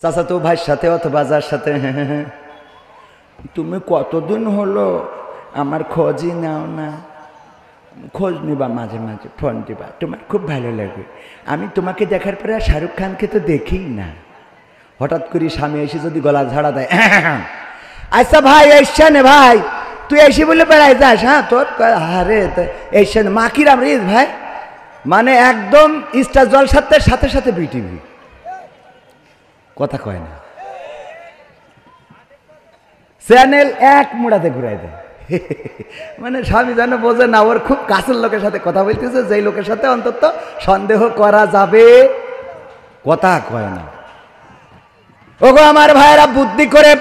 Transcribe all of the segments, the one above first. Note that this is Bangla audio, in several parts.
চাচাতো ভাইয়ের সাথে অথবা যার সাথে তুমি কতদিন হলো আমার খোঁজই নাও না, খোঁজ নিবা মাঝে মাঝে, ফোন দিবা, তোমার খুব ভালো লাগে। আমি তোমাকে দেখার পরে শাহরুখ খানকে তো দেখেই না। হঠাৎ করে স্বামী এসে যদি গলা ঝাড়া দেয়, আচ্ছা ভাই এসছে না ভাই, তুই এসে বলে বেড়াই যাস, হ্যাঁ তোর আরে এসছে না মাকিরাম রিস ভাই, মানে একদম স্টার জলসার সাথে সাথে বিটিভি, কথা কয় না, চ্যানেল এক মুড়াতে ঘুরাই দেয়। মানে স্বামী যেন বোঝে না ওর খুব কাছের লোকের সাথে কথা বলতেছে, যেই লোকের সাথে অন্তত সন্দেহ করা যাবে, কথা কয় না। ওগো আমার ভাইয়েরা, বুদ্ধি করে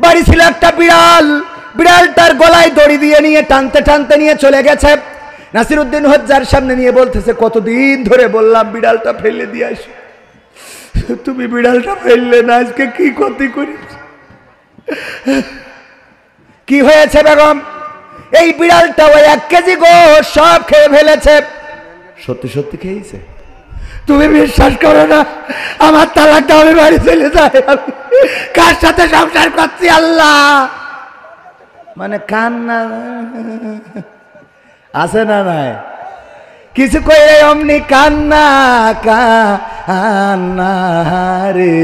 বাড়ি ছিল একটা বিড়াল, বিড়ালটার গলায় দড়ি দিয়ে নিয়ে টানতে টানতে নিয়ে চলে গেছে। নাসিরউদ্দিন হজ্জার সামনে নিয়ে বলতেছে, কতদিন ধরে বললাম বিড়ালটা ফেলে দিয়ে আসো, তুমি বিড়ালটা ফেললে না, আজকে কি ক্ষতি করিস? কি হয়েছে বেগম? এই বিড়ালটা ওই 1 কেজি গোশ সব খেয়ে ফেলেছে। সত্যি সত্যি খেয়েছে? তুমি বিশ্বাস করো না, আমার তালাকটা আমি বাড়ি চলে যায়, আমি কার সাথে সংসার করছি আল্লাহ। মানে কান্না আছে না নাই? কিছু কইলে অমনি কান্না কান্না রে।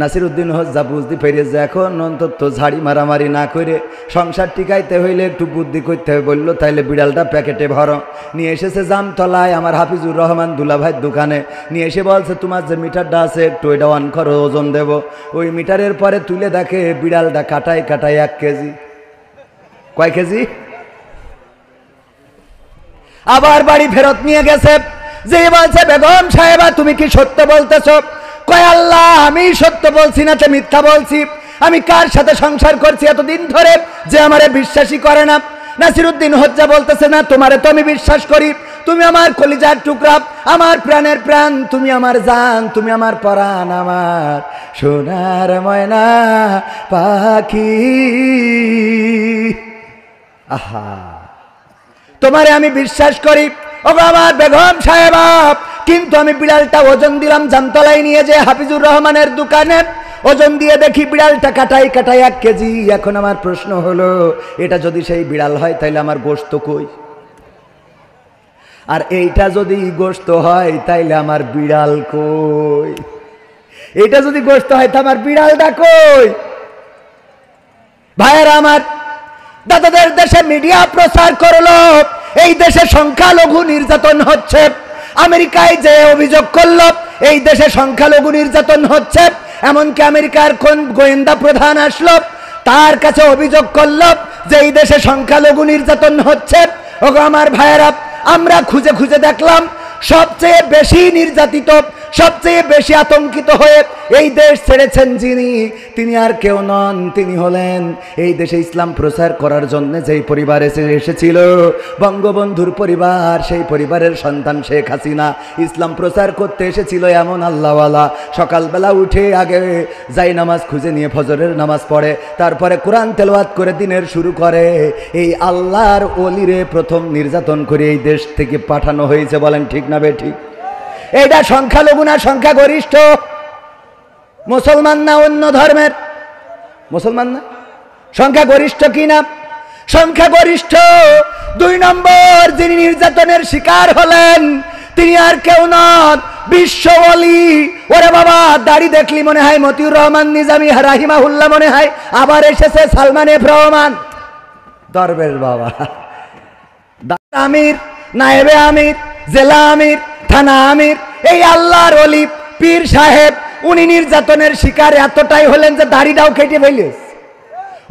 নাসিরউদ্দিন হজ্জা বুঝতে পেরেছে এখন অন্তত ঝাড়ি মারামারি না করে সংসার টিকাইতে হইলে একটু বুদ্ধি করতে হবে। বললো তাইলে বিড়ালটা প্যাকেটে ভরো। নিয়ে এসেছে জামতলায় আমার হাফিজুর রহমান দুলাভাইয়ের দোকানে, নিয়ে এসে বলছে তোমার যে মিটারটা আছে একটু এটা অন করো, ওজন দেব। ওই মিটারের পরে তুলে দেখে বিড়ালটা কাটায় কাটায় 1 কেজি। কয় কেজি? আবার বাড়ি ফেরত নিয়ে গেছে, যে বলছে বেগম সাহেবা তুমি কি সত্য বলতেছ? কয় আল্লাহ আমি সত্য বলছি না, তো মিথ্যা বলছি। আমি কার সাথে সংসার করছি এতদিন ধরে যে আমারে বিশ্বাসই করে না। নাসিরউদ্দিন হজ্জা বলতেছে না, তোমারে তো আমি বিশ্বাস করি, তুমি আমার কলিজার টুকরা, আমার প্রাণের প্রাণ, তুমি আমার জান, তুমি আমার পরাণ, আমার সোনার ময়না পাখি। আহা, তোমারে আমি বিশ্বাস করি ও আমার বেগম সাহেবা, কিন্তু আমি বিড়ালটা ওজন দিলাম জামতলায় নিয়ে যে হাফিজুর রহমানের দোকানে, ওজন দিয়ে দেখি বিড়ালটা কাটাই কাটাই 1 কেজি। এখন আমার প্রশ্ন হলো, এটা যদি সেই বিড়াল হয় তাইলে আমার গোশত কই? আর এইটা যদি গোশত হয় তাইলে আমার বিড়াল কই? এটা যদি গোশত হয় তা আমার বিড়ালটা কই? ভাইয়েরা আমার, দাদাদের দেশে মিডিয়া প্রচার করলো এই দেশে সংখ্যালঘু নির্যাতন হচ্ছে। আমেরিকায় যে অভিযোগ করল এই দেশে সংখ্যালঘু নির্যাতন হচ্ছে, এমনকি আমেরিকার কোন গোয়েন্দা প্রধান আসলো তার কাছে অভিযোগ করল যে এই দেশে সংখ্যালঘু নির্যাতন হচ্ছে। ওগো আমার ভাইয়েরা, আমরা খুঁজে খুঁজে দেখলাম সবচেয়ে বেশি নির্যাতিত, সবচেয়ে বেশি আতঙ্কিত হয়ে এই দেশ ছেড়েছেন যিনি, তিনি আর কেউ নন, তিনি হলেন এই দেশে ইসলাম প্রচার করার জন্য যেই পরিবার এসেছিল, বঙ্গবন্ধুর পরিবার। সেই পরিবারের সন্তান শেখ হাসিনা ইসলাম প্রচার করতে এসেছিল এমন আল্লাহওয়ালা। সকালবেলা উঠে আগে যাই নামাজ খুঁজে নিয়ে ফজরের নামাজ পড়ে, তারপরে কোরআন তেলাওয়াত করে দিনের শুরু করে। এই আল্লাহর ওলিরে প্রথম নির্যাতন করে এই দেশ থেকে পাঠানো হয়েছে। বলেন ঠিক না বেঠিক? এটা সংখ্যালঘু না সংখ্যাগরিষ্ঠ? মুসলমান না অন্য ধর্মের? মুসলমান না? সংখ্যাগরিষ্ঠ কি না? সংখ্যাগরিষ্ঠ। 2 নম্বর যিনি নির্যাতনের শিকার হলেন তিনি আর কেউ নন, বিশ্ব ওলি। ওরে বাবা, দাড়ি দেখলি মনে হয় মতিউর রহমান নিজামী রাহিমাহুল্লাহ, মনে হয় আবার এসেছে সালমান এফ রহমান। দরবেশ বাবা, আমির, নায়েবে আমির, জেলা আমির, থানা আমির, এই আল্লাহর ওলি পীর সাহেব, উনি নির্যাতনের শিকার এতটাই হলেন যে দাড়িটাও কেটে ফেলেন।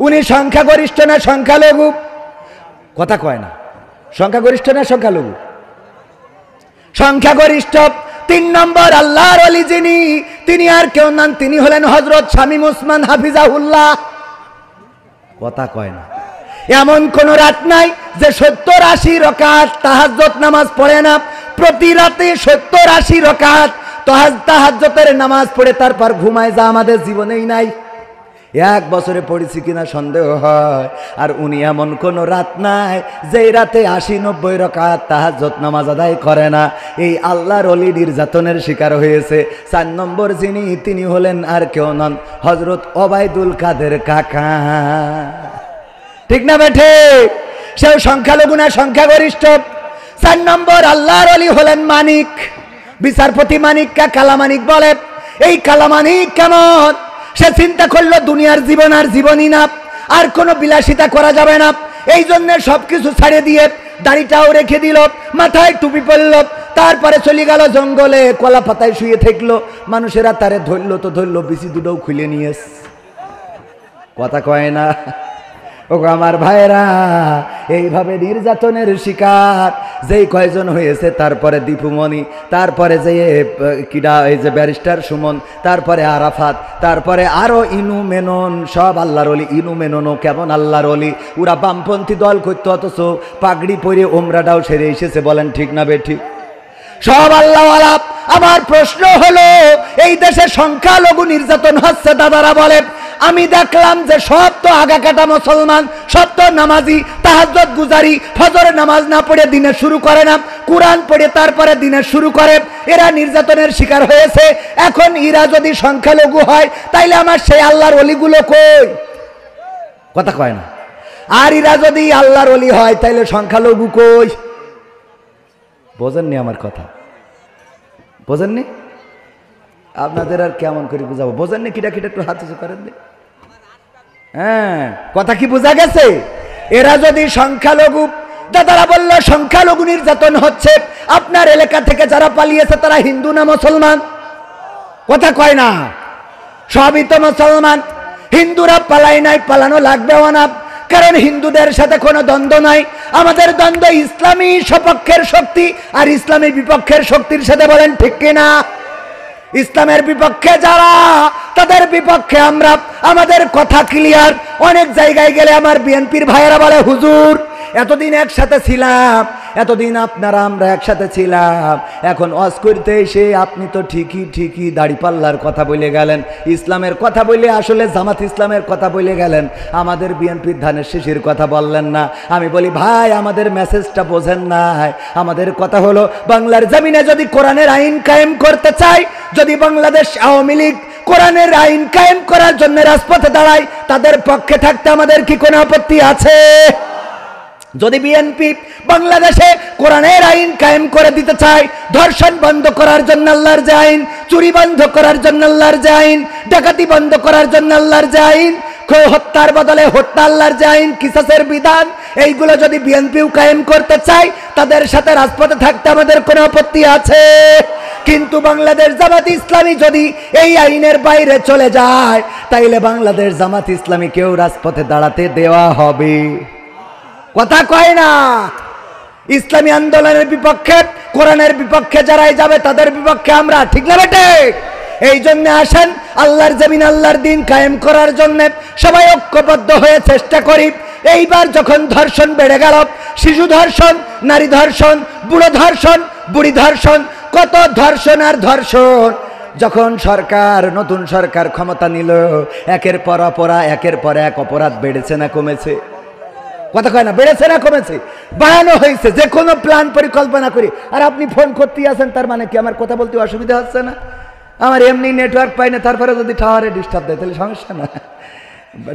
উনি সংখ্যাগরিষ্ঠ না সংখ্যালঘু? কথা কয় না। সংখ্যাগরিষ্ঠ না সংখ্যালঘু? সংখ্যাগরিষ্ঠ। 3 নম্বর আল্লাহর ওলি যিনি, তিনি আর কেউ নন, তিনি হলেন হযরত শামীম ওসমান হাফিজাহুল্লাহ। কথা কয় না। এমন কোন রাত নাই যে 70-80 রাকাত তাহাজ্জুদ নামাজ পড়ে না। প্রতি রাতে 70-80 রাকাত তাহাজ্জুদের নামাজ পড়ে তারপর ঘুমায়, যা আমাদের জীবনেই নাই। এক বছরে পড়েছি কিনা সন্দেহ হয়। আর উনি এমন কোনো রাত নাই যেই রাতে ৮০-৯০ রাকাত তাহাজ্জুদ নামাজ আদায় করে না। এই আল্লাহর ওলি নির্যাতনের শিকার হয়েছে। ৪ নম্বর যিনি, তিনি হলেন আর কেউ নন, হযরত ওবায়দুল কাদের কাকা। ঠিক না বেঠে? সেও সংখ্যালঘু না সংখ্যাগরিষ্ঠ? ৪ নম্বর আল্লাহর ওলি হলেন মানিক, বিচারপতি মানিককে কালামানিক বলে। এই কালামানিক কেমন? সে চিন্তা করলো দুনিয়ার জীবন আর জীবনই না, আর কোনো বিলাসিতা করা যাবে না। এই জন্য সবকিছু ছাড়ে দিয়ে দাড়িটাও রেখে দিল, মাথায় টুপি পরল, তারপরে চলে গেল জঙ্গলে, কলা পাতায় শুয়ে থাকলো। মানুষেরা তারে ধরলো তো ধরলো, বিচি দুটোও খুলে নিয়ে, কথা কয় না। ও আমার ভাইরা, এইভাবে নির্যাতনের শিকার যেই কয়জন হয়েছে, তারপরে দীপুমণি, তারপরে যে কিডা এই যে ব্যারিস্টার সুমন, তারপরে আরাফাত, তারপরে আরো ইনু মেনন, সব আল্লাহর ওলি। ইনু মেননও কেমন আল্লাহর ওলি, ওরা বামপন্থী দল করতো, অথচ পাগড়ি পরে ওমরাটাও সেরে এসেছে। বলেন ঠিক না বেঠিক? সব আল্লাহওয়ালা। আমার প্রশ্ন হলো, এই দেশে সংখ্যালঘু নির্যাতন হচ্ছে, দাদারা বলে। আমি দেখলাম যে সব তো আগা কাটা মুসলমান, সব তো নামাজি, তাহাজ্জুদ গুজারি, ফজরের নামাজ না পড়ে দিনে শুরু করে না, কোরআন পড়ে তারপরে দিনে শুরু করে। এরা নির্যাতনের শিকার হয়েছে। এখন এরা যদি সংখ্যালঘু হয়, তাইলে আমার সেই আল্লাহর ওলিগুলো কই? কথা কয় না। আর এরা যদি আল্লাহর ওলি হয়, তাইলে সংখ্যালঘু কই? বোঝেননি আমার কথা? বোঝেননি? আপনাদের আর কেমন করে বুঝাবো? বোঝেননি? কিটা কিটা একটু হাত উঁচু করেন। হ্যাঁ, কথা কি বোঝা গেছে? এরা যদি সংখ্যালঘু, দাদারা বলল সংখ্যালঘু নির্যাতন হচ্ছে, আপনার এলাকা থেকে যারা পালিয়েছে তারা হিন্দু না মুসলমান? কথা কয় না। সবই তো মুসলমান। হিন্দুরা পালায় নাই, পালানো লাগবেও না, কারণ হিন্দুদের সাথে কোনো দ্বন্দ্ব নাই। আমাদের দ্বন্দ্ব ইসলামী সপক্ষের শক্তি আর ইসলামী বিপক্ষের শক্তির সাথে। বলেন ঠিক কিনা? ইসলামের বিপক্ষে যারা, তাদের বিপক্ষে আমরা। আমাদের কথা ক্লিয়ার। অনেক জায়গায় গেলে আমার বিএনপির ভাইয়েরা বলে, হুজুর এতদিন একসাথে ছিলাম, এতদিন আপনারা আমরা একসাথে ছিলাম, এখন ওয়াজ করতে এসে আপনি তো ঠিকই দাড়িপাল্লার কথা বলে গেলেন, ইসলামের কথা বলে আসলে জামাত ইসলামের কথা বলে গেলেন, আমাদের বিএনপির ধানের শীষের কথা বললেন না। আমি বলি, ভাই আমাদের মেসেজটা বোঝেন নাই। আমাদের কথা হলো, বাংলার জমিনে যদি কোরআনের আইন কায়েম করতে চাই, যদি বাংলাদেশ আওয়ামী লীগ কোরআনের আইন কায়েম করার জন্য রাজপথে দাঁড়ায়, তাদের পক্ষে থাকতে আমাদের কি কোনো আপত্তি আছে? যদি বিএনপি বাংলাদেশে কোরআনের আইন কায়েম করে দিতে চায়, ধর্ষণ বন্ধ করার জন্য আল্লাহর যে আইন, চুরি বন্ধ করার জন্য আল্লাহর যে আইন, ডাকাতি বন্ধ করার জন্য আল্লাহর যে আইন, হত্যার বদলে হত্যা আল্লাহর যে আইন, কিসাসের বিধান, এইগুলো যদি বিএনপিও কায়েম করতে চায়, তাদের সাথে রাজপথে থাকতে আমাদের কোনো আপত্তি আছে? কিন্তু বাংলাদেশ জামাত ইসলামী যদি এই আইনের বাইরে চলে যায়, তাইলে বাংলাদেশ জামাত ইসলামী কেউ রাজপথে দাঁড়াতে দেওয়া হবে? কথা কয় না। ইসলামী আন্দোলনের বিপক্ষে, কোরআনের বিপক্ষে যারাই যাবে তাদের বিপক্ষে আমরা। ঠিক না বেটে? এই জন্য আসেন, আল্লাহর জমিন আল্লাহর দিন কায়েম করার জন্য সবাই ঐক্যবদ্ধ হয়ে চেষ্টা করি। এইবার যখন ধর্ষণ বেড়ে গেল, শিশু ধর্ষণ, নারী ধর্ষণ, বুড়ো ধর্ষণ, বুড়ি ধর্ষণ, কত ধর্ষণ আর ধর্ষণ। যখন সরকার, নতুন সরকার ক্ষমতা নিল, একের পর এক অপরাধ বেড়েছে না কমেছে? কথা কয় না? বেড়েছে না কমেছে? বাড়ানো হয়েছে। যে কোনো প্ল্যান পরিকল্পনা করি। আর আপনি ফোন করতেই আছেন, তার মানে কি আমার কথা বলতে অসুবিধা হচ্ছে না? আমার এমনি নেটওয়ার্ক পাই না, তারপরে যদি টাওয়ারে ডিস্টার্ব দেয় তাহলে সমস্যা না।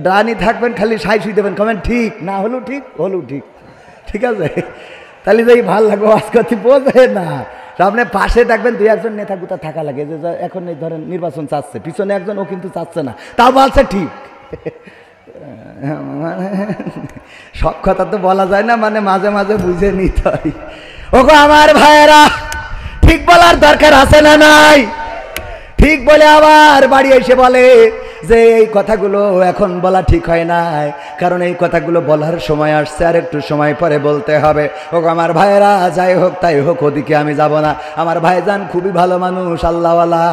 ডানি থাকবেন, খালি সাই শুই দেবেন, কমেন ঠিক না হলেও ঠিক, হলেও ঠিক। ঠিক আছে? তাহলে যদি ভাল লাগবে আজ কথা বোঝে না। আপনি পাশে থাকবেন, দুই একজন নেতা গুতা থাকা লাগে, যে এখন এই ধরেন নির্বাচন চাচ্ছে, পিছনে একজন, ও কিন্তু চাচ্ছে না, তাও বলছে ঠিক। সব কথা তো বলা যায় না, মানে মাঝে মাঝে বুঝে নিতে হয়। ওগো আমার ভাইয়েরা, ঠিক বলার দরকার আছে না নাই? ঠিক বলে আবার বাড়ি এসে বলে যে এই কথাগুলো এখন বলা ঠিক হয় নাই, কারণ এই কথাগুলো বলার সময় আসছে, আর একটু সময় পরে বলতে হবে। ওগো আমার ভাইয়েরা, যাই হোক তাই হোক, ওদিকে আমি যাব না। আমার ভাইজান খুবই ভালো মানুষ, আল্লাহওয়ালা,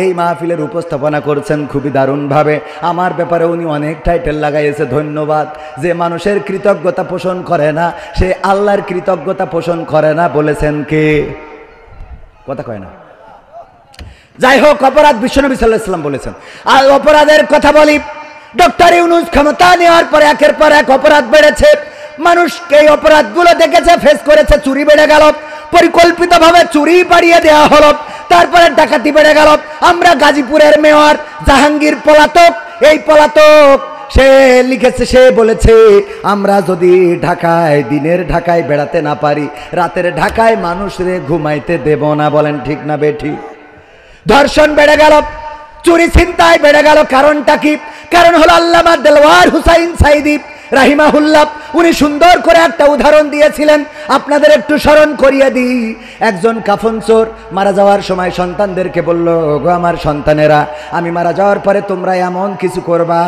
এই মাহফিলের উপস্থাপনা করছেন খুবই দারুণভাবে। আমার ব্যাপারে উনি অনেক টাইটেল লাগাইছে, ধন্যবাদ। যে মানুষের কৃতজ্ঞতা পোষণ করে না, সে আল্লাহর কৃতজ্ঞতা পোষণ করে না, বলেছেন কে? কথা কয় না। যাই হোক, অপরাধ বিশ্বনবী সাল্লাল্লাহু আলাইহি ওয়াসাল্লাম বলেছেন। আর অপরাধের কথা বলি, ডক্টর ইউনূস ক্ষমতা নেওয়ার পরে একের পর এক অপরাধ বেড়েছে, মানুষ এই অপরাধগুলো দেখেছে, ফেস করেছে। চুরি বেড়ে গেল, পরিকল্পিতভাবে চুরি বাড়িয়ে দেওয়া হলো, তারপরে ডাকাতি বেড়ে গেল। আমরা গাজীপুরের মেয়র জাহাঙ্গীর পলাতক, এই পলাতক সে লিখেছে, সে বলেছে আমরা যদি ঢাকায় দিনের ঢাকায় বেড়াতে না পারি, রাতের ঢাকায় মানুষরে ঘুমাইতে দেব না। বলেন ঠিক না বেঠিক? ধর্ষণ বেড়ে গেল, চুরি ছিনতাই বেড়ে গেল। কারণটা কি? কারণ হলো আল্লামা দেলওয়ার হুসাইন সাইদি রাহিমাহুল্লাহ, উনি সুন্দর করে একটা উদাহরণ দিয়েছিলেন, আপনাদের একটু স্মরণ করিয়ে দিই। একজন কাফন চোর মারা যাওয়ার সময় সন্তানদেরকে বলল, গো আমার সন্তানেরা, আমি মারা যাওয়ার পরে তোমরা এমন কিছু করবা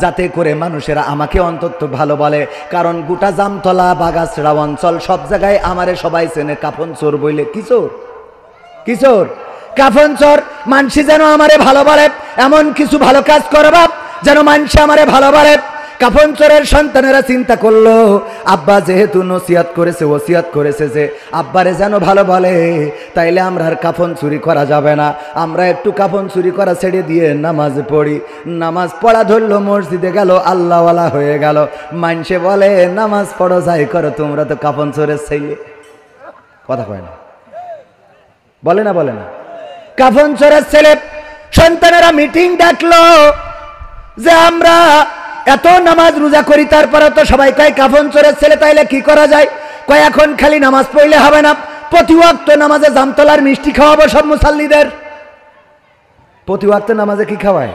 যাতে করে মানুষেরা আমাকে অন্তত ভালো বলে, কারণ গোটা জামতলা বাগাছড়া অঞ্চল সব জায়গায় আমারে সবাই চেনে কাফন চোর বইলে। কি চোর? কি চোর? কাফন চোর। মানসি যেন আমারে ভালো বলে, এমন কিছু ভালো কাজ করবা যেন মানসি আমারে ভালো বলে। কাফন চোরের সন্তানেরা চিন্তা করলো, আব্বা যেহেতু নসিহত করেছে, ওসিয়ত করেছে যে আব্বারে যেন ভালো বলে, তাইলে আমরা আর কাফন চুরি করা যাবে না, আমরা একটু কাফন চুরি করা ছেড়ে দিয়ে নামাজ পড়ি। নামাজ পড়া ধরলো, মসজিদে গেল, আল্লাহওয়ালা হয়ে গেল। মানসে বলে, নামাজ পড়ো যাই করো, তোমরা তো কাফন চোরের ছেলে। কথা কয় না? বলে না? বলে না? কাফন চোরের ছেলে। সন্তানেরা মিটিং ডাকলো যে আমরা এত নামাজ রোজা করি, তারপরে তো সবাই কয় কাফন চোরের ছেলে, তাইলে কি করা যায়? কয় এখন খালি নামাজ পড়লে হবে না, প্রতি ওয়াক্ত নামাজে জামতলার মিষ্টি খাওয়াবো সব মুসাল্লিদের। প্রতি ওয়াক্ত নামাজে কি খাওয়ায়?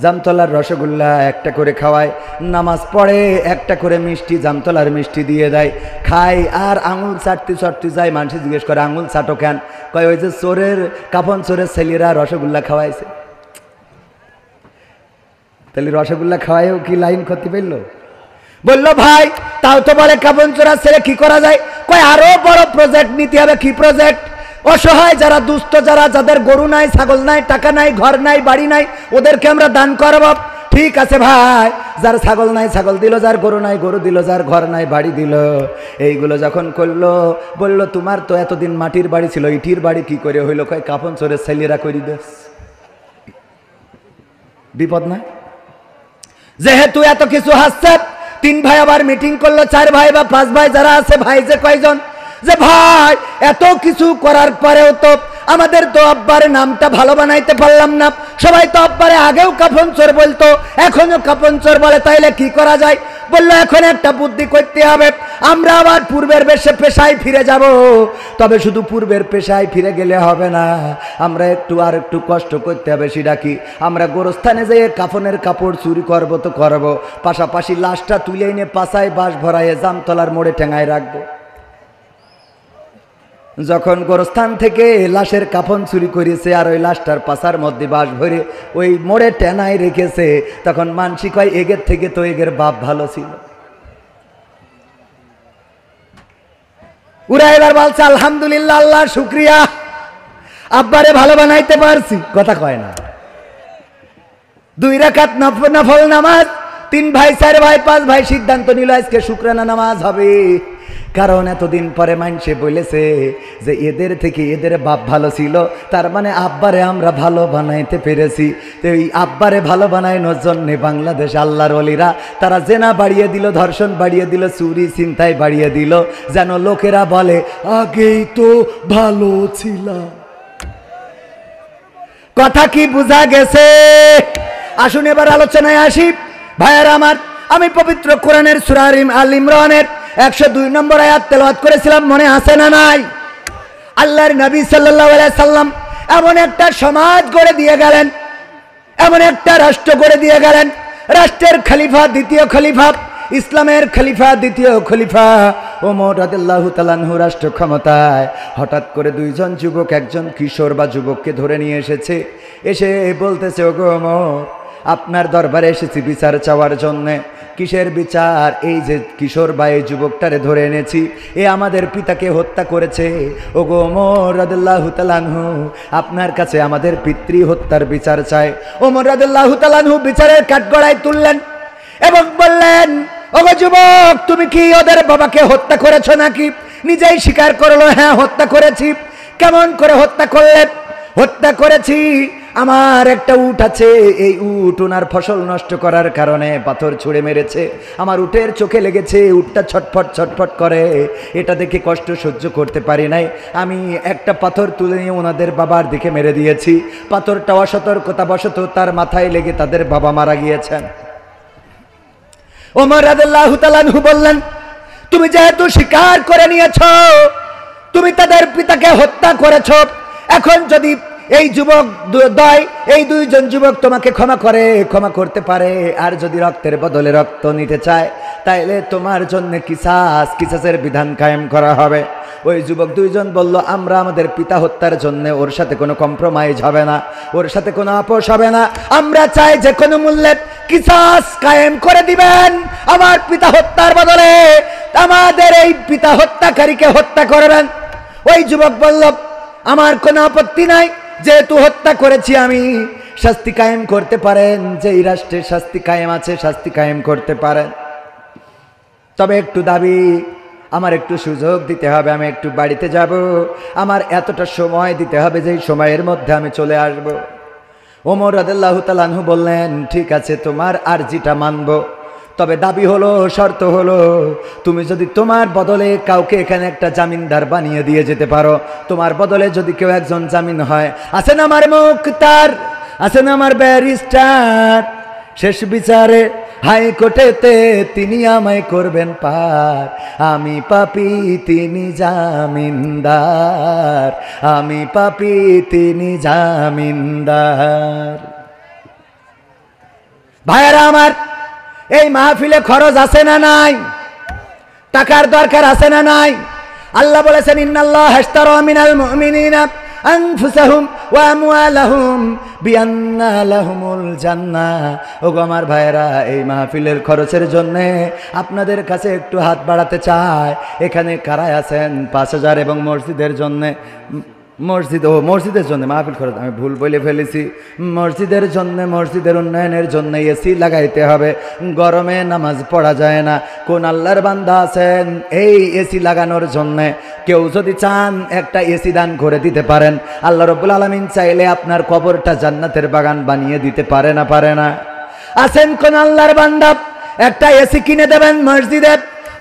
জামতলার রসগোল্লা একটা করে খাওয়ায়, নামাজ পড়ে একটা করে মিষ্টি, জামতলার মিষ্টি দিয়ে দেয়, খাই আর আঙুল চাটতে চাটতে যায়। মানুষ জিজ্ঞেস করে, আঙুল চাটো কেন? কয় ওই যে চোরের, কাফন চোরের ছেলেরা রসগোল্লা খাওয়াইছে। তাহলে রসগোল্লা খাওয়াইও কি লাইন করতে পারলো? বললো ভাই তাও তো বলে কাফন চোরের ছেলে, কি করা যায়? কয় আরো বড় প্রজেক্ট নিতে হবে। কি প্রজেক্ট? অসহায় যারা, দুস্থ যারা, যাদের গরু নাই, ছাগল নাই, টাকা নাই, ঘর নাই, বাড়ি নাই, ওদেরকে আমরা দান করব। ঠিক আছে ভাই, যার ছাগল নাই ছাগল দিল, যার গরু নাই গরু দিল, যার ঘর নাই বাড়ি দিল। এইগুলো যখন করলো, বললো তোমার তো এতদিন মাটির বাড়ি ছিল, ইটির বাড়ি কি করে হইলো? কয় কাফন চোরের ছেলেরা করি দেস। বিপদ না? যেহেতু এত কিছু হাসছে, তিন ভাই আবার মিটিং করলো, চার ভাই বা পাঁচ ভাই যারা আছে, ভাই যে কয়জন, যে ভাই এত কিছু করার পরেও তো আমাদের তো আব্বার নামটা ভালো বানাইতে পারলাম না। সবাই তো আব্বারে আগেও কাফন চোর বলতো, এখনো কাফন চোর বলে, তাইলে কি করা যায়? বললো এখন একটা বুদ্ধি করতে হবে, আমরা আবার পূর্বের পেশায় ফিরে যাব। তবে শুধু পূর্বের পেশায় ফিরে গেলে হবে না, আমরা একটু আর একটু কষ্ট করতে হবে। সেটা কি? আমরা গোরস্থানে যেয়ে কাফনের কাপড় চুরি করবো তো করবো, পাশাপাশি লাশটা তুলে এনে পাশায় বাঁশ ভরাইয়ে জামতলার মোড়ে ঠেঙায় রাখবো। যখন গোরস্থান থেকে লাশের কাফন চুরি করেছে আর ওই লাশটার পাশার মধ্যে বাঁশ ভরে ওই মোড়ে টেনায় রেখেছে, তখন মানসি কয় এগের থেকে তো এগের বাপ ভালো ছিল। ওরা এবার বলছে আলহামদুলিল্লাহ, আল্লাহ শুক্রিয়া, আব্বারে ভালো বানাইতে পারছি। কথা কয় না? 2 রাকাত নফল নামাজ, 3 ভাই 4 ভাই 5 ভাই সিদ্ধান্ত নিল আজকে শুকরানা নামাজ হবে। কারণ এতদিন পরে মানুষে বলেছে যে এদের থেকে এদের বাপ ভালো ছিল, তার মানে আব্বারে আমরা ভালো বানাইতে পেরেছি। তো এই আব্বারে ভালো বানানোর জন্য বাংলাদেশ আল্লাহর ওলিরা তারা জেনা বাড়িয়ে দিল, ধর্ষণ বাড়িয়ে দিল, চুরি ছিনতাই বাড়িয়ে দিল, যেন লোকেরা বলে আগেই তো ভালো ছিল। কথা কি বোঝা গেছে? আসুন এবার আলোচনায় আসি। ভাইয়ারা আমার, আমি পবিত্র কোরআনের সূরা আল ইমরানের 102 নম্বর আয়াত তেলাওয়াত করেছিলাম, মনে আছে না নাই? আল্লাহর নবী সাল্লাল্লাহু আলাইহি সাল্লাম এমন একটা সমাজ গড়ে দিয়ে গেলেন, এমন একটা রাষ্ট্র গড়ে দিয়ে গেলেন, রাষ্ট্রের খলিফা, দ্বিতীয় খলিফা, ইসলামের খলিফা, দ্বিতীয় খলিফা ওমর রাদিয়াল্লাহু তাআলা আনহু রাষ্ট্র ক্ষমতায়। হঠাৎ করে 2 জন যুবক, একজন কিশোর বা যুবককে ধরে নিয়ে এসেছে, এসে বলতেছে, ওগো ওমর, আপনার দরবারে এসেছি বিচার চাওয়ার জন্যে। কিসের বিচার? এই যে কিশোর বা এই যুবকটারে ধরে এনেছি, এ আমাদের পিতাকে হত্যা করেছে। ওগো ওমর রাদিয়াল্লাহু তাআলা আনহু, আপনার কাছে আমাদের পিতৃ হত্যার বিচার চাই। ওমর রাদিয়াল্লাহু তাআলা আনহু বিচারের কাঠগড়ায় তুললেন এবং বললেন, ওগো যুবক, তুমি কি ওদের বাবাকে হত্যা করেছো নাকি? নিজেই স্বীকার করলো, হ্যাঁ হত্যা করেছি। কেমন করে হত্যা করলেন? হত্যা করেছি আমার একটা উট আছে, এই উট ওনার ফসল নষ্ট করার কারণে পাথর ছুঁড়ে মেরেছে, আমার উটের চোখে লেগেছে, উটটা ছটফট ছটফট করে, এটা দেখে কষ্ট সহ্য করতে পারি নাই, আমি একটা পাথর তুলে নিয়ে ওনাদের বাবার দিকে মেরে দিয়েছি। পাথরটা অসতর্কতাবশত তার মাথায় লেগে তাদের বাবা মারা গিয়েছেন। ওমর রাদিয়াল্লাহু তাআলা আনহু বললেন, তুমি যেহেতু স্বীকার করে নিয়েছো তুমি তাদের পিতাকে হত্যা করেছো, এখন যদি এই যুবক এই দুইজন যুবক তোমাকে ক্ষমা করতে পারে, আর যদি রক্তের বদলে রক্ত নিতে চায় তাইলে তোমার জন্য কিসাসের বিধান কায়েম করা হবে। ওই যুবক দুইজন বলল, আমরা আমাদের পিতা হত্যার জন্য ওর সাথে কোনো কম্প্রোমাইজ হবে না, ওর সাথে কোনো আপোষ হবে না, আমরা চাই যে কোনো মূল্যে কিসাস কায়েম করে দিবেন, আমার পিতা হত্যার বদলে আমাদের এই পিতা হত্যাকারীকে হত্যা করবেন। ওই যুবক বলল, আমার কোনো আপত্তি নাই, যেহেতু হত্যা করেছি আমি, শাস্তি কায়েম করতে পারেন, যে এই রাষ্ট্রের শাস্তি কায়েম আছে শাস্তি কায়েম করতে পারেন, তবে একটু দাবি, আমার একটু সুযোগ দিতে হবে, আমি একটু বাড়িতে যাব, আমার এতটা সময় দিতে হবে, যেই সময়ের মধ্যে আমি চলে আসব। ওমর রাদিয়াল্লাহু তাআলা আনহু বললেন, ঠিক আছে, তোমার আরজিটা মানব, তবে দাবি হলো, শর্ত হলো, তুমি যদি তোমার বদলে কাউকে এখানে একটা জামিনদার বানিয়ে দিয়ে যেতে পারো, তোমার বদলে যদি কেউ একজন জামিন হয়, আছেন আমার মুখতার, আছেন আমার ব্যারিস্টার, শেষ বিচারে হাইকোর্টেতে তিনি আমায় করবেন পার, আমি পাপী তিনি জামিনদার, আমি পাপী তিনি জামিনদার। ভাইয়েরা আমার, এই মাহফিলে খরচ আছে না নাই? টাকার দরকার আছে না নাই? আল্লাহ বলেছেন, ইন্নাল্লাহা আশতারা মিনাল মুমিনিনা আনফুসাহুম ওয়া আমওয়ালাহুম বিআন্না লাহুমুল জান্নাহ। ওগো আমার ভাইয়েরা, এই মাহফিলের খরচের জন্য আপনাদের কাছে একটু হাত বাড়াতে চাই। এখানে কারায় আছেন 5000 এবং মসজিদের জন্য মসজিদের জন্য মাহফিল খরচ আমি ভুল বলে ফেলেছি, মসজিদের জন্য, মসজিদের উন্নয়নের জন্য এসি লাগাইতে হবে, গরমে নামাজ পড়া যায় না। কোন আল্লাহর বান্দা আছেন এই এসি লাগানোর জন্য? কেউ যদি চান একটা এসি দান করে দিতে পারেন, আল্লাহ রাব্বুল আলামিন চাইলে আপনার কবরটা জান্নাতের বাগান বানিয়ে দিতে পারে না? পারে না? আছেন কোন আল্লাহর বান্দা একটা এসি কিনে দেবেন মসজিদে,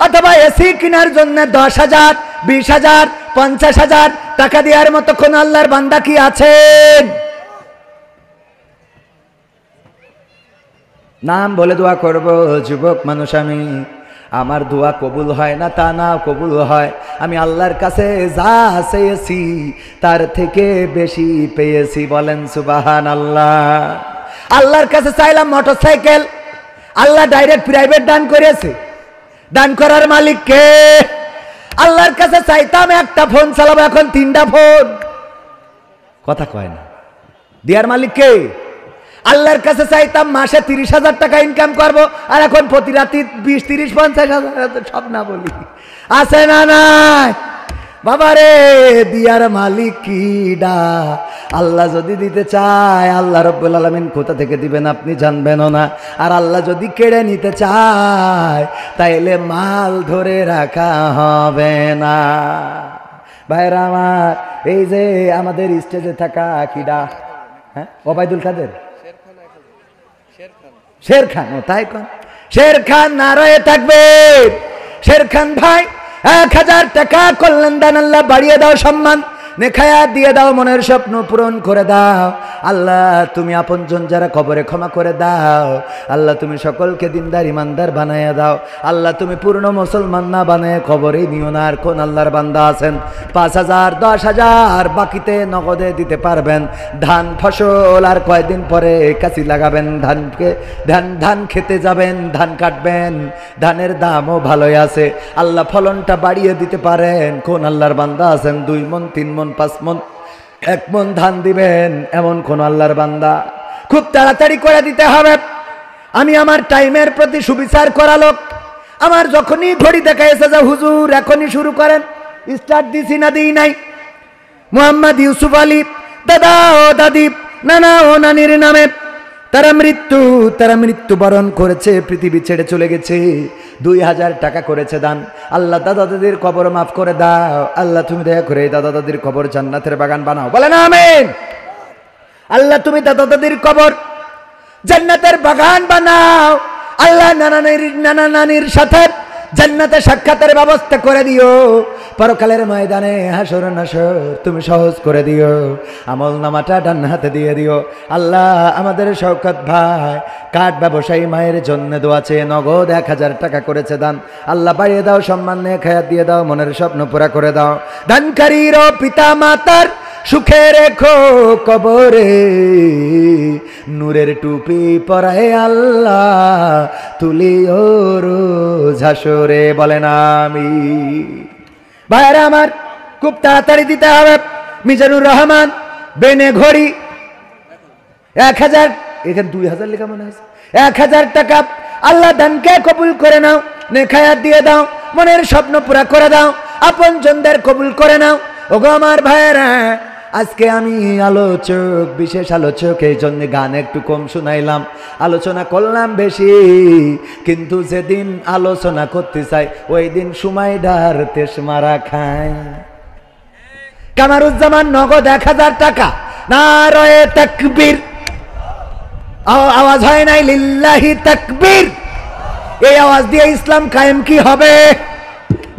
অথবা এসি কেনার জন্য 10,000, 20,000, 50,000 টাকা দেওয়ার মতো কোন আল্লাহর বান্দা কি আছেন? নাম বলে দোয়া করব, যুবক মানুষ আমি, আমার দোয়া কবুল হয় না তা না, কবুল হয়। আমি আল্লাহর কাছে যা চেয়েছি তার থেকে বেশি পেয়েছি, বলেন সুবহানাল্লাহ। আল্লাহর কাছে চাইলাম মোটরসাইকেল, আল্লাহ ডাইরেক্ট প্রাইভেট দান করেছে। দান করার মালিক কে? আল্লাহর কাছে চাইতাম একটা ফোন চালাবো, এখন 3টা ফোন। কথা কয় না। দেয়ার মালিক কে? আল্লাহর কাছে চাইতাম মাসে 30,000 টাকা ইনকাম করবো, আর এখন প্রতি রাতি 20, 30, 50,000, সব না বলি। আছে না নাই? বাবারে, দিয়ার মালিক কিডা? আল্লাহ যদি দিতে চায়, আল্লাহ রাব্বুল আলামিন কোথা থেকে দিবেন আপনি জানবেনও না। আর আল্লাহ যদি কেড়ে নিতে চায় তাইলে মাল ধরে রাখা হবে না। ভাইরা আমার, এই যে আমাদের স্টেজে থাকা কিডা, হ্যাঁ, ওবায়দুল কাদের, শের খান, ও তাই কোন শের খান নারায়ে তাকবীর। শের খান ভাই, 1000 টাকা কল্যাণ দান, আল্লাহ বাড়িয়ে দাও, সম্মান নেখায়াত দিয়ে দাও, মনের স্বপ্ন পূরণ করে দাও। আল্লাহ তুমি আপনজন যারা কবরে ক্ষমা করে দাও। আল্লাহ তুমি সকলকে দিনদার ইমানদার বানাইয়া দাও। আল্লাহ তুমি পূর্ণ মুসলমান না বানায় কবরে নিও না। আর কোন আল্লাহর বান্দা আছেন 5,000, 10,000 বাকিতে নগদে দিতে পারবেন? ধান ফসল আর কয়দিন পরে কাশি লাগাবেন, ধান খেতে যাবেন, ধান কাটবেন, ধানের দামও ভালোই আছে, আল্লাহ ফলনটা বাড়িয়ে দিতে পারেন। কোন আল্লাহর বান্দা আছেন 2 মণ, 3 মণ, 5 মণ, 1 মণ ধান দিবেন? এমন কোন আল্লাহর বান্দা? খুব তাড়াতাড়ি করে দিতে হবে। আমি আমার টাইমের প্রতি সুবিচার করা লোক। আমার যখনই ঘড়ি দেখা এসে যা, হুজুর এখনই শুরু করেন, স্টার্ট দিছি না দিই নাই। মোহাম্মদ ইউসুফ আলী দাদা ও দাদি, নানা ও নানির নামে তারা মৃত্যুবরণ করেছে, পৃথিবী ছেড়ে চলে গেছে। 2,000 টাকা করেছে দান। আল্লাহ দাদা দাদির কবর মাফ করে দাও। আল্লাহ তুমি দয়া করে দাদা দাদির কবর জান্নাতের বাগান বানাও, বলেন আমিন। আল্লাহ তুমি দাদা দাদির কবর জান্নাতের বাগান বানাও। আল্লাহ নানা নানির সাথে জান্নাতে সাক্ষাতের ব্যবস্থা করে দিও। পরকালের ময়দানে হাসর নাসর তুমি সহজ করে দিও। আমল নামাটা ডান হাতে দিয়ে দিও। আল্লাহ আমাদের শওকত ভাই কাঠ ব্যবসায়ী মায়ের জন্য দোয়া চেয়ে নগদ 1000 টাকা করেছে দান। আল্লাহ বাড়িয়ে দাও, সম্মান নিয়ে খায়াত দিয়ে দাও, মনের স্বপ্ন পুরা করে দাও। দানকারীর পিতা মাতার সুখে রেখো কবরে, নূরের টুপি পরায় আল্লাহ তুলিও রোজ হাসরে। বলেন আমিন। ভাইরা আমার খুব তাড়াতাড়ি দিতে হবে। মিজানুর রহমান বেনে ঘড়ি 1000, এখানে 2000 লেখা মনে হয়েছে। 1000 টাকা আল্লাহ দানকে কবুল করে নাও, নেখায়াত দিয়ে দাও, মনের স্বপ্ন পুরা করে দাও, আপন জনদের কবুল করে নাও। ওগো আমার ভাইরা, আজকে আমি আলোচক, বিশেষ আলোচক, এই জন্য গান একটু কম শুনাইলাম, আলোচনা করলাম বেশি। কিন্তু যেদিন আলোচনা করতে চাই ওই দিন সময় ডার তেস মারা খায়। কামারুজ্জামান নগদ 1000 টাকা। নারায়ে তাকবীর। আওয়াজ হয় নাই লিল্লাহি তাকবীর? এই আওয়াজ দিয়ে ইসলাম কায়েম কি হবে?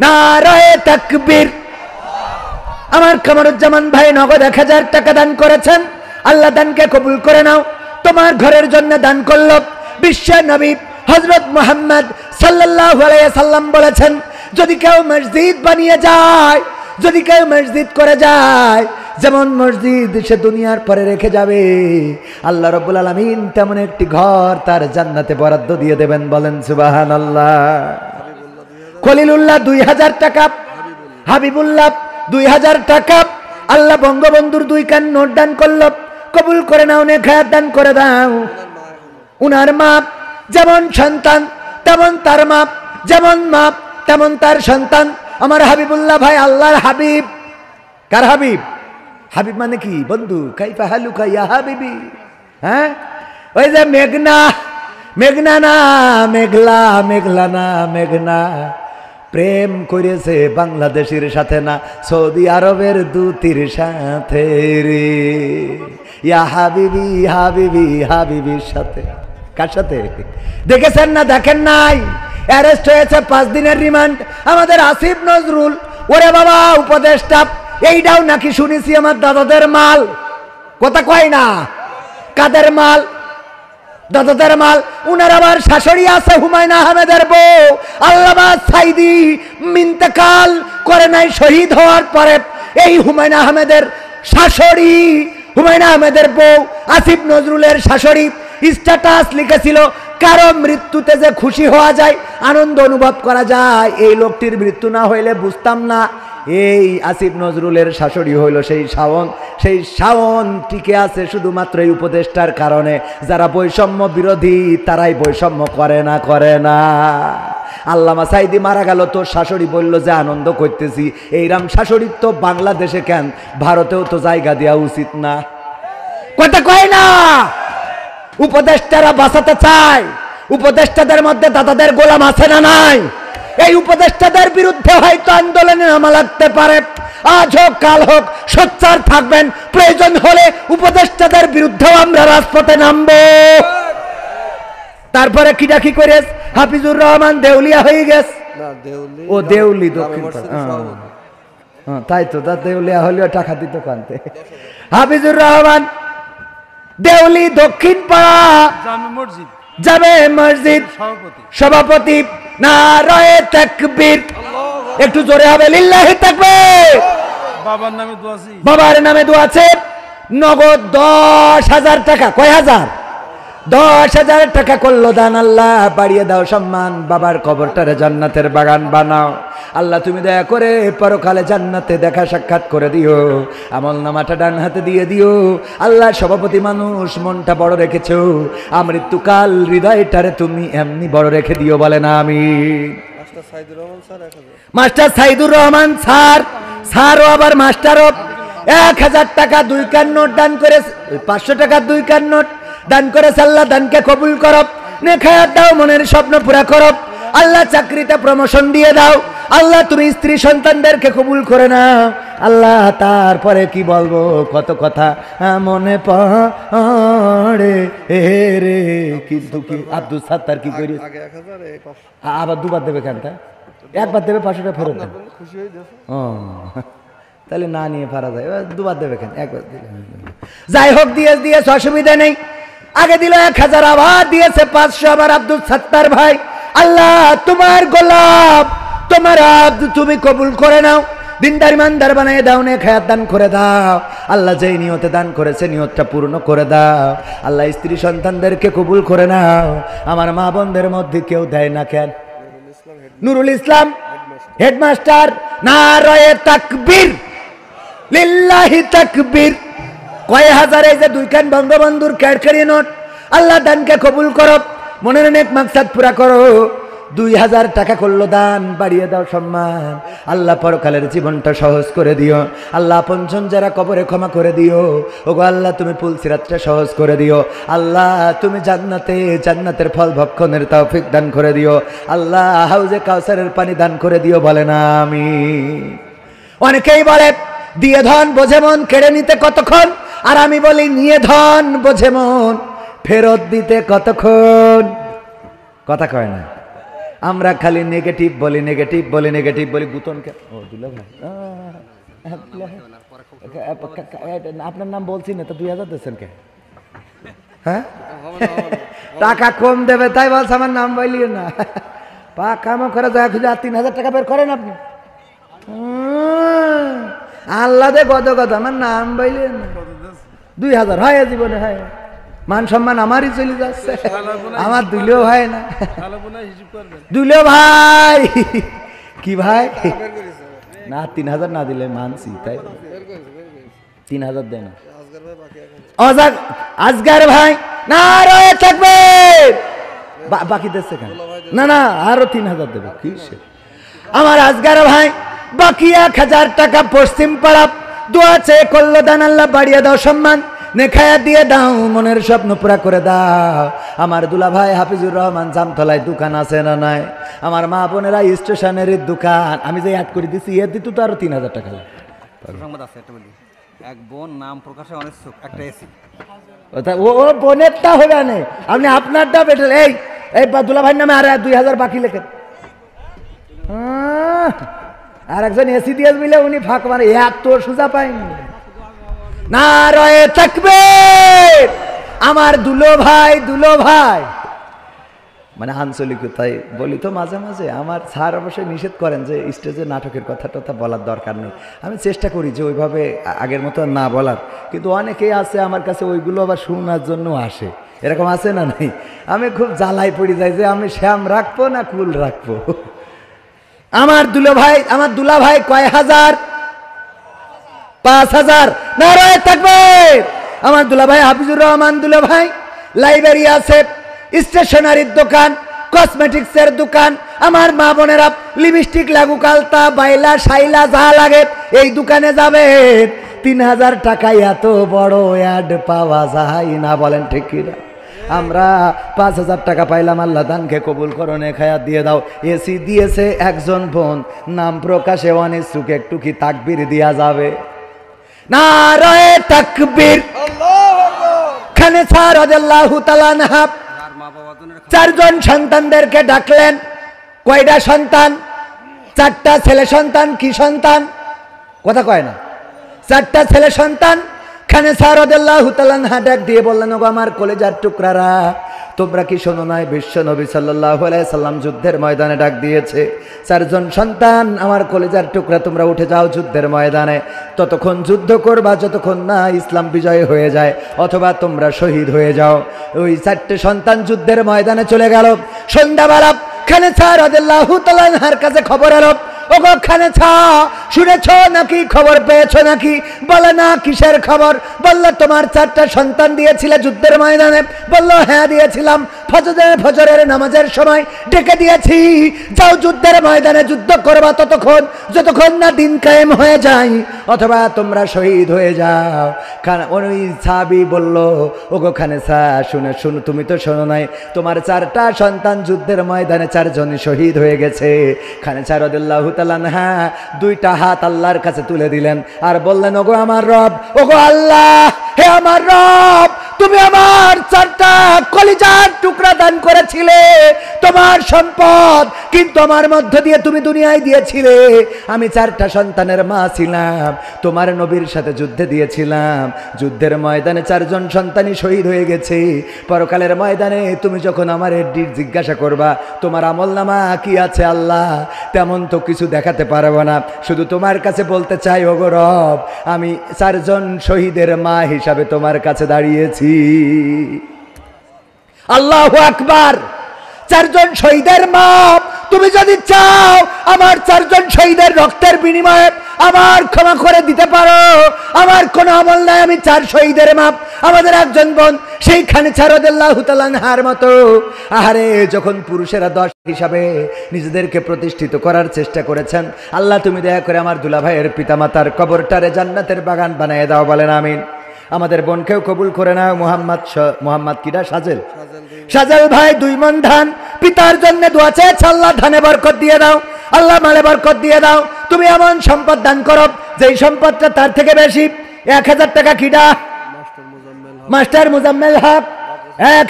নারায়ে তাকবীর। আমার কামারুজ্জামান ভাই নগদ 1000 টাকা দান করেছেন। আল্লাহ দানকে কবুল করে নাও। তোমার ঘরের জন্য দান করলো। বিশ্ব নবী হযরত মুহাম্মদ সাল্লাল্লাহু আলাইহি সাল্লাম বলেছেন, যদি কেউ মসজিদ বানিয়ে যায়, যদি কেউ মসজিদ করে যায়, যেমন মসজিদ সে দুনিয়ার পরে রেখে যাবে, আল্লাহ রাব্বুল আলামিন তেমন একটি ঘর তার জান্নাতে বরাদ্দ দিয়ে দেবেন। বলেন সুবহানাল্লাহ। খলিলুল্লাহ 2000 টাকা। হাবিবুল্লাহ 2000 টাকা। আল্লাহ বঙ্গবন্ধুর 2 কান নোট দান করলো। কবুল করে নাও, নেখায়াত দান করে দাও। উনার মাপ যেমন সন্তান তেমন তার মাপ, যেমন মাপ তেমন তার সন্তান। আমার হাবিবুল্লাহ ভাই আল্লাহর হাবিব। কার হাবিব? হাবিব মানে কি বন্ধু? কাইফা হালুকা ইয়া হাবিবি। হ্যাঁ, ওই যে মেঘনা, মেঘনা না মেঘলা, মেঘলা না মেঘনা প্রেম করেছে বাংলাদেশের সাথে না সৌদি আরবের দূতির সাথে রে। ইয়া হাবিবি হাবিবি হাবিবির সাথে। কার সাথে? দেখেছেন না দেখেন নাই? অ্যারেস্ট হয়েছে, 5 দিনের রিমান্ড আমাদের আসিফ নজরুল। ওরে বাবা, উপদেষ্টা এইটাও নাকি শুনেছি আমার দাদাদের মাল। কথা কয় না? কাদের মাল? দাদাদের মাল। উনার আবার শাশুড়ি আছে হুমায়ুন আহমেদের বউ। আল্লামা সাইদি ইন্তেকাল করে নাই শহীদ হওয়ার পরে। এই হুমায়ুন আহমেদের শাশুড়ি, হুমায়ুন আহমেদের বউ আসিফ নজরুলের শাশুড়ি স্ট্যাটাস লিখেছিল, কারো মৃত্যুতে যে খুশি হওয়া যায়, আনন্দ অনুভব করা যায়, এই লোকটির মৃত্যু না হইলে বুঝতাম না। এই আসিফ নজরুলের শাশুড়ি হইল সেই শাওন। সেই শাওন টিকে আছে শুধুমাত্র এই উপদেষ্টার কারণে। যারা বৈষম্য বিরোধী তারাই বৈষম্য করে না, করে না। আল্লামা সাইদি মারা গেল, তোর শাশুড়ি বলল যে আনন্দ করতেছি। এইরাম শাশুড়ি তো বাংলাদেশে কেন, ভারতেও তো জায়গা দেওয়া উচিত না। কথা কয় না? উপদেষ্টারা বাঁচাতে চায়। উপদেষ্টাদের মধ্যে দাদাদের গোলাম আছে না নাই? এই উপদেষ্টাদের বিরুদ্ধে হয়তো আন্দোলনে নামা লাগতে পারে। আজ হোক কাল হোক সোচ্চার থাকবেন। প্রয়োজন হলে উপদেষ্টাদের বিরুদ্ধেও আমরা রাজপথে নামবো। তারপরে কিডাকি করে হাফিজুর রহমান দেউলিয়া হয়ে গেছে। ও দেউলি দক্ষিণ, তাই তো, তা দেউলিয়া হলেও টাকা দিত কানতে। হাফিজুর রহমান দেউলি দক্ষিণ পাড়া যাবে মসজিদ সভাপতি। নারায়ে তাকবীর। একটু জোরে হবে লিল্লাহি তাকবীর। বাবার নামে দোয়া আছে। নগদ 10,000 টাকা। কয় হাজার? 10,000 টাকা করলো দান। আল্লাহ বাড়িয়ে দাও সম্মান, বাবার কবরটারে জান্নাতের বাগান বানাও। আল্লাহ তুমি দয়া করে পরকালে জান্নাতে দেখা সাক্ষাৎ করে দিও। আমল নামাটা ডান হাতে দিয়ে দিও। আল্লাহ সভাপতি মানুষ, মনটা বড় রেখেছো, আমৃত্যুকাল হৃদয়টারে তুমি এমনি বড় রেখে দিও। বলে না আমি মাস্টার সাইদুর রহমান স্যার। স্যারও আবার মাস্টারও। 1000 টাকা 2 কান নোট দান করে, 500 টাকা 2 কান নোট দান করেছে। আল্লাহ দানকে কবুল করো, নেখায়াত দাও, মনের স্বপ্ন পুরা করো। আল্লাহ চাকরিতে প্রমোশন দিয়ে দাও। আল্লাহ তুমি স্ত্রী সন্তানদেরকে কবুল করে নাও। আল্লাহ তারপরে কি বলবো, কত কথা মনে পড়ে রে। কিন্তু কি আব্দুল সাত্তার কি করি, আবার দুবার দেবে কেনটা, একবার দেবে 500 টাকা ফেরত দেবে। ও তাহলে না নিয়ে পারা যায়, দুবার দেবে কেন, একবার দিলে। যাই হোক, দিয়েছে অসুবিধা নেই। আগে দিল 1000, আবার দিয়েছে 500। আবার আব্দুল সাত্তার ভাই, আল্লাহ তোমার গোলাপ, তোমার আব্দ তুমি কবুল করে নাও, দিনদার ইমানদার বানিয়ে দাও, নেক হায়াত দান করে দাও। আল্লাহ যেই নিয়তে দান করেছে নিয়তটা পূর্ণ করে দাও। আল্লাহ স্ত্রী সন্তানদেরকে কবুল করে নাও। আমার মা বোনদের মধ্যে কেউ দেয় না কেন? নুরুল ইসলাম হেডমাস্টার, নারায়ে তাকবীর, লিল্লাহি তাকবীর। কয় হাজার, এই যে 2 কান বঙ্গবন্ধুর ক্যাডকারি নোট, আল্লাহ দানকে কবুল করো, মনের নেক মাকসাদ পুরা করো। 2000 টাকা করলো দান, বাড়িয়ে দাও সম্মান। আল্লাহ পরকালের জীবনটা সহজ করে দিও। আল্লাহ আপনজন যারা কবরে ক্ষমা করে দিও। ওগো আল্লাহ তুমি পুলসিরাতটা সহজ করে দিও। আল্লাহ তুমি জান্নাতের ফল ভক্ষণের তৌফিক দান করে দিও। আল্লাহ হাউজে কাউসারের পানি দান করে দিও, বলে না আমি। অনেকেই বলে দিয়ে ধন বোঝে মন, কেড়ে নিতে কতক্ষণ, আর আমি বলি নিয়ে ধন বোঝে মন, ফেরত দিতে কতক্ষণ। কথা কয় না, আমরা খালি নেগেটিভ বলি, বুতনকে। ও দুলা ভাই, আপনার নাম বলছি না তো, 2000 দিচ্ছেন কে? হ্যাঁ, টাকা কম দেবে তাই বলছে, আমার নাম বলিও না। কামো করে যায় খুঁজে 3000 টাকা বের করেন আপনি। আল্লাহ দে গদ, আমার নাম বলিও না। 2000 হয় জীবনে, হয় মান সম্মান আমারই চলে যাচ্ছে, আমার দুলেও হয় না। দুলেও ভাই, কি ভাই না, 3000 না দিলে মানছি, তাই 3000 দেয় না। আজগার ভাই, না রয়ে থাকবে, বাকি দিচ্ছে কেন? না আরো 3000 দেবে। কি আমার আজগার ভাই, বাকি 1000 টাকা পশ্চিম পাড়া দোয়া চেয়ে করলো দান, আল্লাহ বাড়িয়ে দাও সম্মান, নেখায়া দিয়ে দাও, মনের স্বপ্ন পুরা করে দাও। আমার দুলা ভাই হাফিজুর রহমান জামতলায় দোকান আছে না নাই? আমার মা বোনেরা স্টেশনের দোকান, আমি যে অ্যাড করে দিচ্ছি, এর দিত তো আরো 3000 টাকা। এক বোন নাম প্রকাশে অনেক একটা এসি, ও বোনেরটা হবে না, আপনি আপনারটা বেটে এই দুলা ভাইয়ের নামে আর 2000 বাকি লেখেন। আর একজন এসি দিয়ে মিলে উনি ফাঁক মারে, এত সোজা পাইনি। না রয়ে থাকবে আমার দুলো ভাই, মানে আঞ্চলিকতায় বলি তো মাঝে মাঝে। আমার স্যার অবশ্যই নিষেধ করেন যে স্টেজে নাটকের কথা বলার দরকার নেই। আমি চেষ্টা করি যে ওইভাবে আগের মতো না বলার, কিন্তু অনেকেই আছে আমার কাছে ওইগুলো আবার শোনার জন্য আসে, এরকম আছে না নাই? আমি খুব জ্বালাই পড়ে যাই যে আমি শ্যাম রাখবো না কুল রাখবো। আমার দুলা ভাই কয় হাজার? 5000। না রয়ে থাকবে আমার দুলা ভাই হাফিজুর রহমান দুলা ভাই। লাইব্রেরি আছে, স্টেশনারির দোকান, কসমেটিক্সের দোকান। আমার মা বোনেরা লিপস্টিক, লাগু, কালতা, বাইলা, শাইলা যা লাগে এই দোকানে যাবেন। 3000 টাকায় এত বড় অ্যাড পাওয়া যায় না, বলেন ঠিক কিনা? আমরা 5000 টাকা পাইলাম, আল্লাহ দানকে কবুল করো, নেক হায়াত দিয়ে দাও। এসি দিয়েছে একজন বোন, নাম প্রকাশে অনিচ্ছুক, একটু কি তাকবীর দেয়া যাবে? নারায়ে তাকবীর। খানেছা রাদিয়াল্লাহু তাআলা আনহা 4 জন সন্তানদেরকে ডাকলেন। কয়টা সন্তান? 4টা ছেলে সন্তান। কি সন্তান? কথা কয় না। 4টা ছেলে সন্তান। খানেছা রাদিয়াল্লাহু তাআলা আনহা ডাক দিয়ে বললেন, ওগো আমার কলেজার টুকরারা, তোমরা কি শোনো নাই বিশ্ব নবী সাল্লাল্লাহু আলাইহি সাল্লাম যুদ্ধের ময়দানে ডাক দিয়েছে, 4 জন সন্তান আমার কলেজার টুকরা তোমরা উঠে যাও যুদ্ধের ময়দানে। ততক্ষণ যুদ্ধ করবা যতক্ষণ না ইসলাম বিজয় হয়ে যায়, অথবা তোমরা শহীদ হয়ে যাও। ওই 4টে সন্তান যুদ্ধের ময়দানে চলে গেল। সন্ধ্যাবেলা খানেছা রাদিয়াল্লাহু তাআলা আনহার কাছে খবর এলো, ওগো খানেছা, শুনেছ নাকি, খবর পেয়েছ নাকি? বলে না, কিসের খবর? বললো তোমার 4টা সন্তান দিয়েছিলে যুদ্ধের ময়দানে। বললো হ্যাঁ দিয়েছিলাম। ফজরের নামাজের সময় ডেকে দিয়েছি, যাও যুদ্ধের ময়দানে যুদ্ধ করবা ততক্ষণ যতক্ষণ না দিন কায়েম হয়ে যায় অথবা তোমরা শহীদ হয়ে যাও। ওই সাহাবী বলল, ওগো খানেসা, শুনো, তুমি তো শোনো নাই, তোমার 4টা সন্তান যুদ্ধের ময়দানে 4 জনই শহীদ হয়ে গেছে। খানেসা রাদিয়াল্লাহু তাআলা আনহা 2টা হাত আল্লাহর কাছে তুলে দিলেন আর বললেন, ওগো আমার রব, ওগো আল্লাহ, হে আমার রব, তুমি আমার 4টা কলিজার টুকরা দান করেছিলে, তোমার সম্পদ কিন্তু আমার মধ্য দিয়ে তুমি দুনিয়ায় দিয়েছিলে। আমি 4টা সন্তানের মা ছিলাম, তোমার নবীর সাথে যুদ্ধে দিয়েছিলাম, যুদ্ধের ময়দানে 4 জন সন্তানই শহীদ হয়ে গেছে। পরকালের ময়দানে তুমি যখন আমার জিজ্ঞাসা করবা তোমার আমলনামা কি আছে আল্লাহ, তেমন তো কিছু দেখাতে পারবো না, শুধু তোমার কাছে বলতে চাই, ওগো রব, আমি 4 জন শহীদের মা হিসাবে তোমার কাছে দাঁড়িয়েছি। আল্লাহু আকবার। 4 জন শহীদের মা, তুমি যদি চাও আমার 4 জন শহীদের রক্তের বিনিময়ে আমার ক্ষমা করে দিতে পারো, আমার কোনো আমল নাই, আমি 4 শহীদের মা। আমাদের একজন বোন সেই খানেসা রাদিয়াল্লাহু তাআলা আনহার মতো, আহারে, যখন পুরুষেরা 10 হিসাবে নিজেদেরকে প্রতিষ্ঠিত করার চেষ্টা করেছেন, আল্লাহ তুমি দয়া করে আমার দুলাভাইয়ের পিতামাতার কবরটারে জান্নাতের বাগান বানিয়ে দাও, বলেন আমিন। আমাদের বোনকেও কবুল করে নাও। মোহাম্মদ কিরা সাজেল ভাই 2 মণ ধান পিতার জন্য দোয়া চেয়েছে, আল্লাহ ধানে বরকত দিয়ে দাও, আল্লাহ মালে বরকত দিয়ে দাও, তুমি এমন সম্পদ দান করো যেই সম্পদটা তার থেকে বেশি। 1000 টাকা কিডা মাস্টার মুজাম্মেল হক,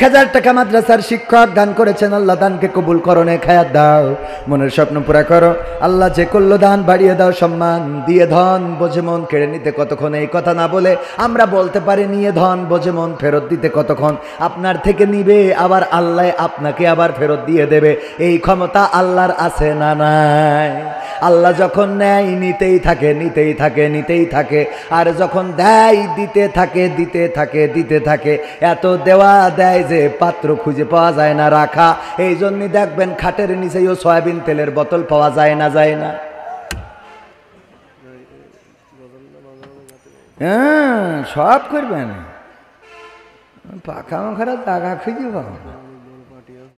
1000 টাকা মাদ্রাসার শিক্ষক দান করেছেন, আল্লাহ দানকে কবুল করো, নেক হায়াত দাও, মনের স্বপ্ন পুরা করো, আল্লাহ যে করলো দান বাড়িয়ে দাও, সম্মান দিয়ে ধন বোঝে মন কেড়ে নিতে কতক্ষণ, এই কথা না বলে আমরা বলতে পারি নিয়ে ধন বোঝে মন ফেরত দিতে কতক্ষণ। আপনার থেকে নিবে আবার আল্লাহ আপনাকে আবার ফেরত দিয়ে দেবে, এই ক্ষমতা আল্লাহর আছে না নাই? আল্লাহ যখন নেয় নিতেই থাকে, নিতেই থাকে, নিতেই থাকে, আর যখন দেয় দিতে থাকে, দিতে থাকে, দিতে থাকে, এত দেওয়া দেয় যে পাত্র খুঁজে পাওয়া যায় না রাখা। এই জন্যই দেখবেন খাটের নিচেও সয়াবিন তেলের বোতল পাওয়া যায় না, যায় না? হ্যাঁ, সব করবেন, পাখা মাখারা জায়গা খুঁজে পাবো না।